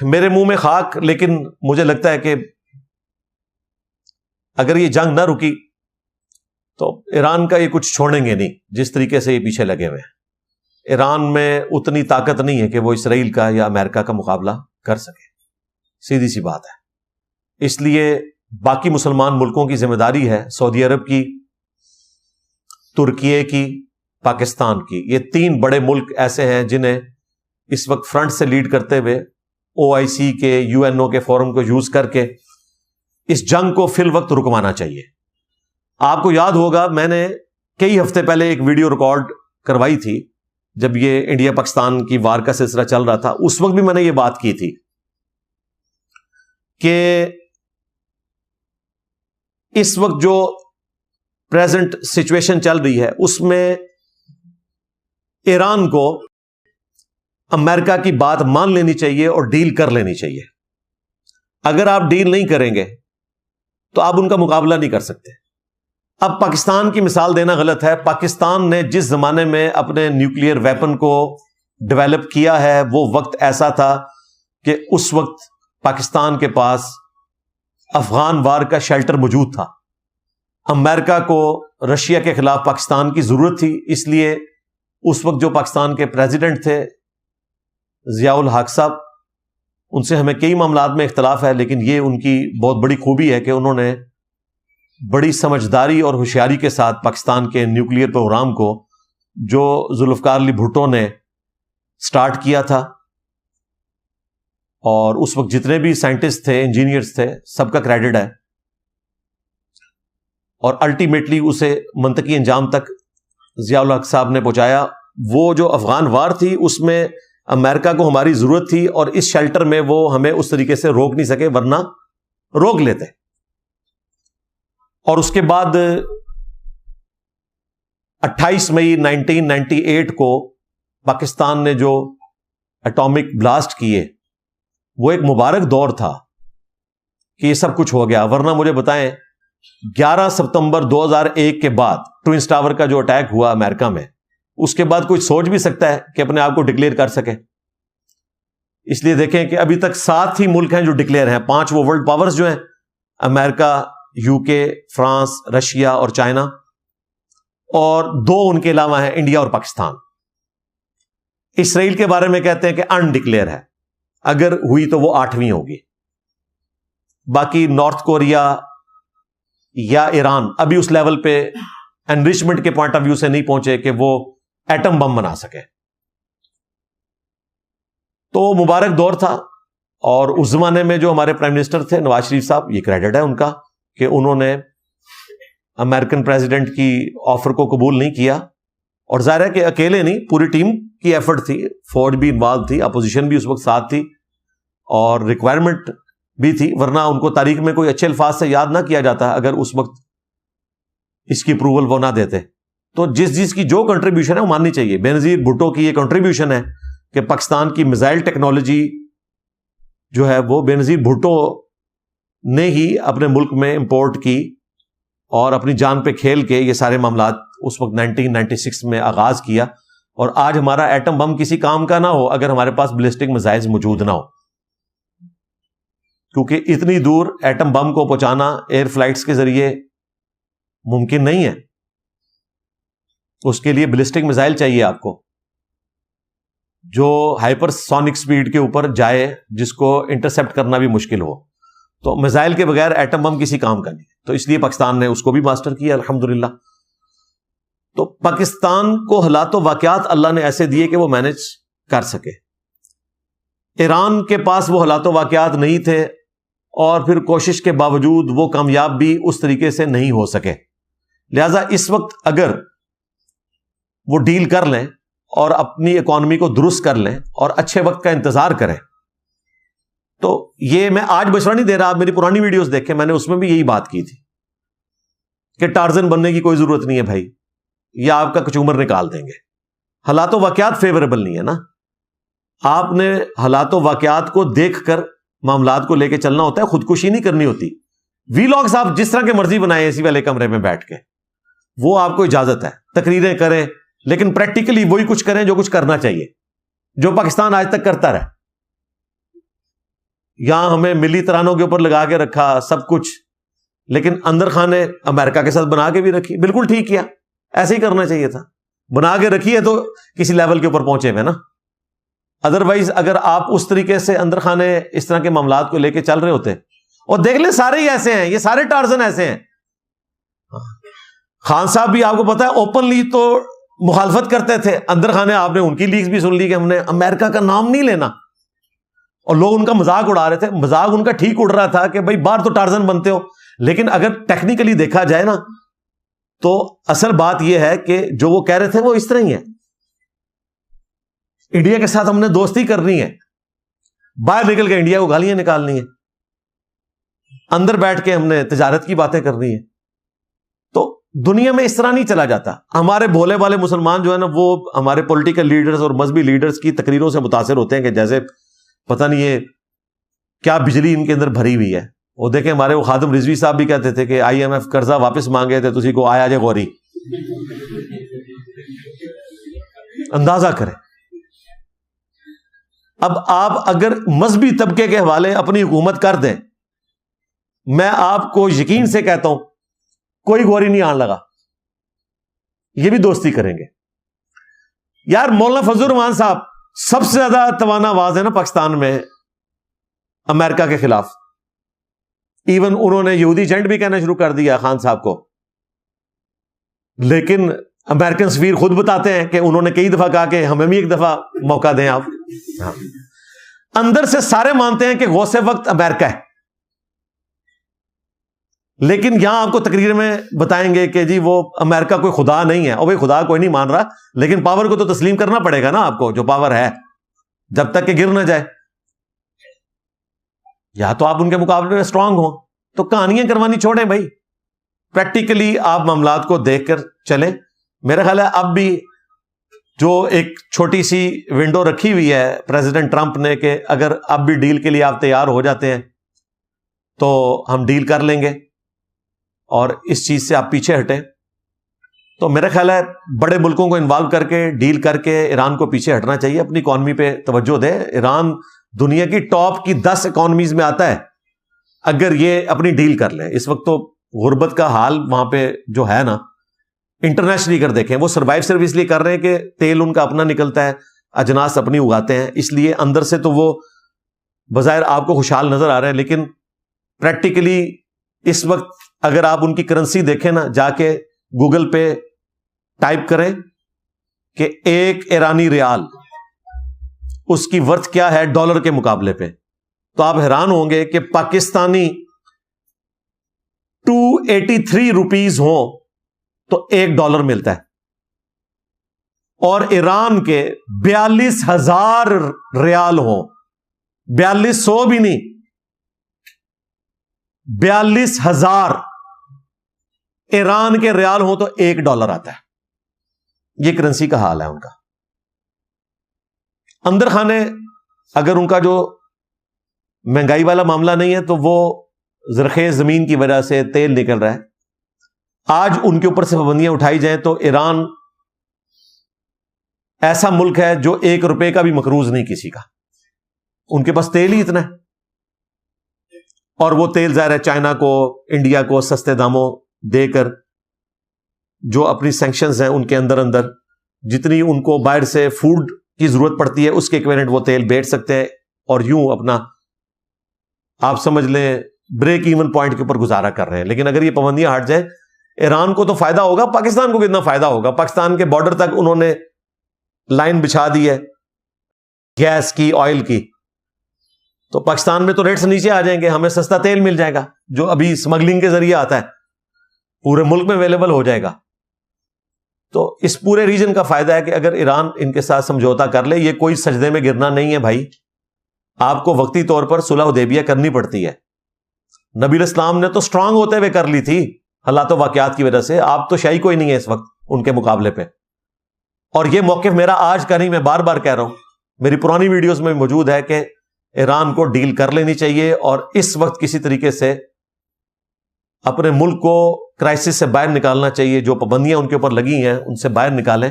میرے منہ میں خاک، لیکن مجھے لگتا ہے کہ اگر یہ جنگ نہ رکی تو ایران کا یہ کچھ چھوڑیں گے نہیں، جس طریقے سے یہ پیچھے لگے ہوئے ہیں۔ ایران میں اتنی طاقت نہیں ہے کہ وہ اسرائیل کا یا امریکہ کا مقابلہ کر سکے، سیدھی سی بات ہے۔ اس لیے باقی مسلمان ملکوں کی ذمہ داری ہے، سعودی عرب کی، ترکیے کی، پاکستان کی۔ یہ تین بڑے ملک ایسے ہیں جنہیں اس وقت فرنٹ سے لیڈ کرتے ہوئے OIC کے، UNO کے فورم کو یوز کر کے اس جنگ کو فی الوقت رکوانا چاہیے۔ آپ کو یاد ہوگا میں نے کئی ہفتے پہلے ایک ویڈیو ریکارڈ کروائی تھی جب یہ انڈیا پاکستان کی وار کا سلسلہ چل رہا تھا، اس وقت بھی میں نے یہ بات کی تھی کہ اس وقت جو پریزنٹ سچویشن چل رہی ہے اس میں ایران کو امریکہ کی بات مان لینی چاہیے اور ڈیل کر لینی چاہیے۔ اگر آپ ڈیل نہیں کریں گے تو آپ ان کا مقابلہ نہیں کر سکتے۔ اب پاکستان کی مثال دینا غلط ہے۔ پاکستان نے جس زمانے میں اپنے نیوکلیئر ویپن کو ڈیولپ کیا ہے وہ وقت ایسا تھا کہ اس وقت پاکستان کے پاس افغان وار کا شیلٹر موجود تھا۔ امریکہ کو رشیا کے خلاف پاکستان کی ضرورت تھی، اس لیے اس وقت جو پاکستان کے پریزیڈنٹ تھے ضیاء الحق صاحب، ان سے ہمیں کئی معاملات میں اختلاف ہے، لیکن یہ ان کی بہت بڑی خوبی ہے کہ انہوں نے بڑی سمجھداری اور ہوشیاری کے ساتھ پاکستان کے نیوکلیئر پروگرام کو، جو ذوالفقار علی بھٹو نے سٹارٹ کیا تھا، اور اس وقت جتنے بھی سائنٹسٹ تھے، انجینئرز تھے، سب کا کریڈٹ ہے، اور الٹیمیٹلی اسے منطقی انجام تک ضیاء الحق صاحب نے پہنچایا۔ وہ جو افغان وار تھی اس میں امریکہ کو ہماری ضرورت تھی، اور اس شیلٹر میں وہ ہمیں اس طریقے سے روک نہیں سکے، ورنہ روک لیتے۔ اور اس کے بعد 28 مئی 1998 کو پاکستان نے جو ایٹامک بلاسٹ کیے، وہ ایک مبارک دور تھا کہ یہ سب کچھ ہو گیا۔ ورنہ مجھے بتائیں 11 ستمبر 2001 کے بعد ٹوئنس ٹاور کا جو اٹیک ہوا امریکہ میں، اس کے بعد کوئی سوچ بھی سکتا ہے کہ اپنے آپ کو ڈکلیئر کر سکے؟ اس لیے دیکھیں کہ ابھی تک 7 ہی ملک ہیں جو ڈکلیئر ہیں۔ 5 وہ ورلڈ پاورز جو ہیں، امریکہ، UK، فرانس، رشیا اور چائنا، اور 2 ان کے علاوہ ہیں انڈیا اور پاکستان۔ اسرائیل کے بارے میں کہتے ہیں کہ انڈکلیئر ہے، اگر ہوئی تو وہ 8ویں ہوگی۔ باقی نارتھ کوریا یا ایران ابھی اس لیول پہ انریچمنٹ کے پوائنٹ آف ویو سے نہیں پہنچے کہ وہ ایٹم بم بنا سکے۔ تو مبارک دور تھا، اور اس زمانے میں جو ہمارے پرائم منسٹر تھے نواز شریف صاحب، یہ کریڈٹ ہے ان کا کہ انہوں نے امریکن پریزیڈنٹ کی آفر کو قبول نہیں کیا، اور ظاہر ہے کہ اکیلے نہیں، پوری ٹیم کی ایفرٹ تھی، فوج بھی انوالو تھی، اپوزیشن بھی اس وقت ساتھ تھی، اور ریکوائرمنٹ بھی تھی، ورنہ ان کو تاریخ میں کوئی اچھے الفاظ سے یاد نہ کیا جاتا اگر اس وقت اس کی اپروول وہ نہ دیتے۔ تو جس کی جو کنٹریبیوشن ہے وہ ماننی چاہیے۔ بے نظیر بھٹو کی یہ کنٹریبیوشن ہے کہ پاکستان کی میزائل ٹیکنالوجی جو ہے وہ بے نظیر بھٹو نے ہی اپنے ملک میں امپورٹ کی، اور اپنی جان پہ کھیل کے یہ سارے معاملات اس وقت 1996 میں آغاز کیا۔ اور آج ہمارا ایٹم بم کسی کام کا نہ ہو اگر ہمارے پاس بیلسٹک میزائلز موجود نہ ہو، کیونکہ اتنی دور ایٹم بم کو پہنچانا ایئر فلائٹس کے ذریعے ممکن نہیں ہے۔ اس کے لیے بیلسٹک میزائل چاہیے آپ کو، جو ہائپر سونک سپیڈ کے اوپر جائے، جس کو انٹرسپٹ کرنا بھی مشکل ہو۔ تو میزائل کے بغیر ایٹم بم کسی کام کا نہیں، تو اس لیے پاکستان نے اس کو بھی ماسٹر کیا الحمدللہ۔ تو پاکستان کو حالات و واقعات اللہ نے ایسے دیے کہ وہ مینج کر سکے۔ ایران کے پاس وہ حالات و واقعات نہیں تھے، اور پھر کوشش کے باوجود وہ کامیاب بھی اس طریقے سے نہیں ہو سکے۔ لہذا اس وقت اگر وہ ڈیل کر لیں اور اپنی اکانومی کو درست کر لیں اور اچھے وقت کا انتظار کریں، تو یہ میں آج مشورہ نہیں دے رہا، آپ میری پرانی ویڈیوز دیکھیں، میں نے اس میں بھی یہی بات کی تھی کہ ٹارزن بننے کی کوئی ضرورت نہیں ہے بھائی، یا آپ کا کچومر نکال دیں گے۔ حالات و واقعات فیوریبل نہیں ہے نا، آپ نے حالات و واقعات کو دیکھ کر معاملات کو لے کے چلنا ہوتا ہے، خودکشی نہیں کرنی ہوتی۔ ویلاگز آپ جس طرح کے مرضی بنائیں اے سی والے کمرے میں بیٹھ کے، وہ آپ کو اجازت ہے، تقریریں کریں، لیکن پریکٹیکلی وہی کچھ کریں جو کچھ کرنا چاہیے، جو پاکستان آج تک کرتا رہا۔ یہاں ہمیں ملی ترانوں کے اوپر لگا کے رکھا سب کچھ، لیکن اندر خانے امریکہ کے ساتھ بنا کے بھی رکھی. بالکل ٹھیک کیا، ایسے ہی کرنا چاہیے تھا. بنا کے رکھی ہے تو کسی لیول کے اوپر پہنچے ہوئے نا. ادروائز اگر آپ اس طریقے سے اندر خانے اس طرح کے معاملات کو لے کے چل رہے ہوتے، اور دیکھ لیں سارے ہی ایسے ہیں، یہ سارے ٹارزن ایسے ہیں. خان صاحب بھی آپ کو پتا ہے اوپنلی تو مخالفت کرتے تھے، اندر خانے آپ نے ان کی لیکس بھی سن لی کہ ہم نے امریکہ کا نام نہیں لینا، اور لوگ ان کا مذاق اڑا رہے تھے. مذاق ان کا ٹھیک اڑ رہا تھا کہ بھائی باہر تو ٹارزن بنتے ہو، لیکن اگر ٹیکنیکلی دیکھا جائے نا تو اصل بات یہ ہے کہ جو وہ کہہ رہے تھے وہ اس طرح ہی ہے. انڈیا کے ساتھ ہم نے دوستی کرنی ہے، باہر نکل کے انڈیا کو گالیاں نکالنی ہے، اندر بیٹھ کے ہم نے تجارت کی باتیں کرنی ہے. تو دنیا میں اس طرح نہیں چلا جاتا. ہمارے بھولے والے مسلمان جو ہے نا وہ ہمارے پولیٹیکل لیڈرز اور مذہبی لیڈرز کی تقریروں سے متاثر ہوتے ہیں کہ جیسے پتہ نہیں یہ کیا بجلی ان کے اندر بھری ہوئی ہے. وہ دیکھیں ہمارے وہ خادم رضوی صاحب بھی کہتے تھے کہ IMF قرضہ واپس مانگے تھے تسی کو آیا جے غوری. اندازہ کریں. اب آپ اگر مذہبی طبقے کے حوالے اپنی حکومت کر دیں، میں آپ کو یقین سے کہتا ہوں کوئی غوری نہیں آن لگا، یہ بھی دوستی کریں گے. یار مولانا فضل الرحمان صاحب سب سے زیادہ توانا آواز ہے نا پاکستان میں امریکہ کے خلاف. ایون انہوں نے یہودی ایجنٹ بھی کہنا شروع کر دیا خان صاحب کو، لیکن امریکن سفیر خود بتاتے ہیں کہ انہوں نے کئی دفعہ کہا کہ ہمیں بھی ایک دفعہ موقع دیں آپ. اندر سے سارے مانتے ہیں کہ غوث وقت امریکہ ہے، لیکن یہاں آپ کو تقریر میں بتائیں گے کہ جی وہ امریکہ کوئی خدا نہیں ہے. اور بھائی خدا کوئی نہیں مان رہا، لیکن پاور کو تو تسلیم کرنا پڑے گا نا آپ کو، جو پاور ہے جب تک کہ گر نہ جائے. یا تو آپ ان کے مقابلے میں اسٹرانگ ہوں، تو کہانیاں کروانی چھوڑیں بھائی، پریکٹیکلی آپ معاملات کو دیکھ کر چلیں. میرا خیال ہے اب بھی جو ایک چھوٹی سی ونڈو رکھی ہوئی ہے پریزیڈنٹ ٹرمپ نے کہ اگر اب بھی ڈیل کے لیے آپ تیار ہو جاتے ہیں تو ہم ڈیل کر لیں گے اور اس چیز سے آپ پیچھے ہٹیں، تو میرا خیال ہے بڑے ملکوں کو انوالو کر کے ڈیل کر کے ایران کو پیچھے ہٹنا چاہیے. اپنی اکانومی پہ توجہ دے. ایران دنیا کی ٹاپ کی 10 اکانومیز میں آتا ہے اگر یہ اپنی ڈیل کر لے. اس وقت تو غربت کا حال وہاں پہ جو ہے نا انٹرنیشنلی کر دیکھیں، وہ سروائیو صرف اس لیے کر رہے ہیں کہ تیل ان کا اپنا نکلتا ہے، اجناس اپنی اگاتے ہیں، اس لیے اندر سے تو وہ بظاہر آپ کو خوشحال نظر آ رہے ہیں، لیکن پریکٹیکلی اس وقت اگر آپ ان کی کرنسی دیکھیں نا، جا کے گوگل پہ ٹائپ کریں کہ ایک ایرانی ریال اس کی ورتھ کیا ہے ڈالر کے مقابلے پہ، تو آپ حیران ہوں گے کہ پاکستانی 283 روپیز ہوں تو $1 ملتا ہے، اور ایران کے 42,000 ریال ہوں، 4200 بھی نہیں، 42,000 ایران کے ریال ہوں تو $1 آتا ہے. یہ کرنسی کا حال ہے ان کا. اندر خانے اگر ان کا جو مہنگائی والا معاملہ نہیں ہے تو وہ زرخیز زمین کی وجہ سے تیل نکل رہا ہے. آج ان کے اوپر سے پابندیاں اٹھائی جائیں تو ایران ایسا ملک ہے جو $1 کا بھی مقروض نہیں کسی کا. ان کے پاس تیل ہی اتنا ہے، اور وہ تیل ظاہر ہے چائنا کو، انڈیا کو سستے داموں دے کر جو اپنی سینکشنز ہیں ان کے اندر جتنی ان کو باہر سے فوڈ کی ضرورت پڑتی ہے اس کے ایکویلنٹ وہ تیل بیچ سکتے ہیں، اور یوں اپنا آپ سمجھ لیں بریک ایون پوائنٹ کے اوپر گزارا کر رہے ہیں. لیکن اگر یہ پابندیاں ہٹ جائیں، ایران کو تو فائدہ ہوگا، پاکستان کو کتنا فائدہ ہوگا؟ پاکستان کے بارڈر تک انہوں نے لائن بچھا دی ہے گیس کی، آئل کی، تو پاکستان میں تو ریٹس نیچے آ جائیں گے، ہمیں سستا تیل مل جائے گا جو ابھی اسمگلنگ کے ذریعے آتا ہے، پورے ملک میں اویلیبل ہو جائے گا. تو اس پورے ریجن کا فائدہ ہے کہ اگر ایران ان کے ساتھ سمجھوتا کر لے. یہ کوئی سجدے میں گرنا نہیں ہے بھائی، آپ کو وقتی طور پر صلح حدیبیہ کرنی پڑتی ہے. نبی علیہ السلام نے تو اسٹرانگ ہوتے ہوئے کر لی تھی حالات و واقعات کی وجہ سے. آپ تو شاہی کوئی نہیں ہے اس وقت ان کے مقابلے پہ. اور یہ موقف میرا آج کا نہیں، میں بار بار کہہ رہا ہوں، میری پرانی ویڈیوز میں موجود ہے کہ ایران کو ڈیل کر لینی چاہیے، اور اس وقت کسی طریقے سے اپنے ملک کو کرائسس سے باہر نکالنا چاہیے. جو پابندیاں ان کے اوپر لگی ہیں ان سے باہر نکالیں.